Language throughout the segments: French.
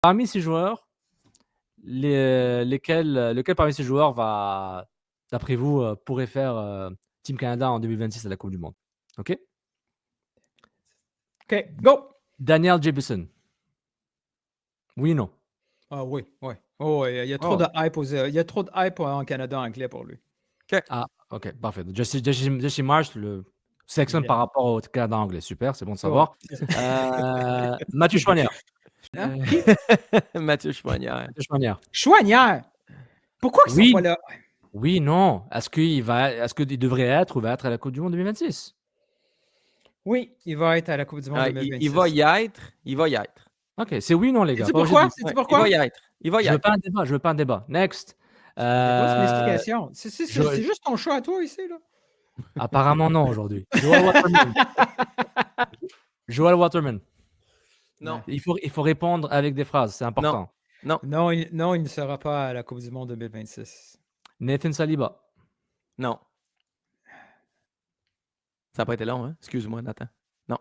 Parmi ces joueurs, lequel parmi ces joueurs va, d'après vous, pourrait faire Team Canada en 2026 à la Coupe du Monde? OK? OK, go! Daniel Jefferson. Oui ou non? Ah oui. Oh, ouais, il y a trop de hype il y a trop de hype en Canada anglais pour lui. Ah, OK, parfait. Jesse Marsh sélectionne par rapport au Canada anglais. Super, c'est bon de savoir. Mathieu Choinière. Qui? Mathieu Choinière. Mathieu Choinière. Choinière! Pourquoi ils sont pas là? Oui, non. Est-ce qu'il devrait être ou va être à la Coupe du Monde 2026? Oui, il va être à la Coupe du Monde 2026. Il va y être. Il va y être. OK, c'est oui ou non, les gars? Sais-tu pourquoi? Il va y être. Il va y Je veux être. pas un débat. Next. C'est pas une explication. C'est juste ton choix à toi ici, là. Apparemment, non, aujourd'hui. Joel Waterman. Non. Il faut répondre avec des phrases, c'est important. Non, il ne sera pas à la Coupe du Monde 2026. Nathan Saliba. Non. Ça n'a pas été long, hein? Excuse-moi, Nathan. Non.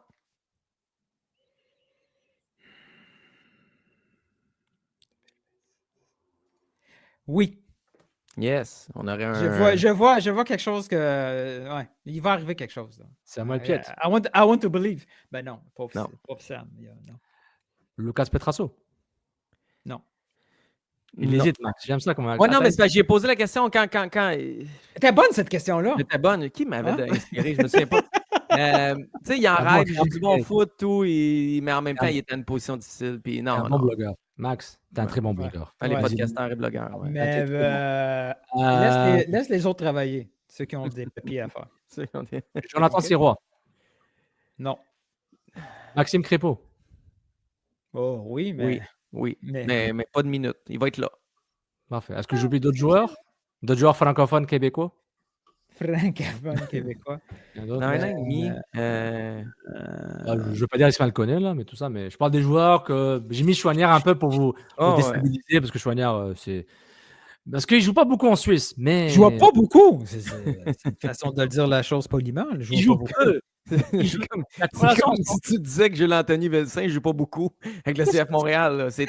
Oui. Yes. On aurait un. Je vois quelque chose que. Ouais, il va arriver quelque chose. Là. C'est à moi le pied. I want to believe. Ben non, pauvre Sam. Non. Lucas Petrasso. Non. Il hésite, Max. J'aime ça. Ouais, non, mais c'est parce que j'ai posé la question quand. C'était bonne cette question-là. C'était bonne. Qui m'avait inspiré? Je me souviens pas. Tu sais, il en rêve, il joue du bon foot, tout, mais en même temps, il est dans une position difficile. Puis non, bon blogueur. Max, t'es un très bon blogueur. Les podcasteurs et blogueurs. Ouais. Mais laisse les autres travailler, ceux qui ont des papiers à faire. Jonathan Sirois. Non. Maxime Crépeau. Oh oui, mais. Oui. Mais pas de minutes. Il va être là. Parfait. Est-ce que j'oublie d'autres joueurs? D'autres joueurs francophones québécois? Francophone québécois. Dans un an et demi. Je ne veux pas dire Ismaël Koné, là, mais tout ça. Mais je parle des joueurs que j'ai mis Choinière un peu pour vous déstabiliser, parce que Choinière, c'est. Parce qu'il ne joue pas beaucoup en Suisse. Mais... Il ne joue pas beaucoup. C'est une façon de le dire la chose poliment. Il joue peu. C'est comme si tu disais que Jules Anthony Velsin ne joue pas beaucoup avec le CF Montréal. C'est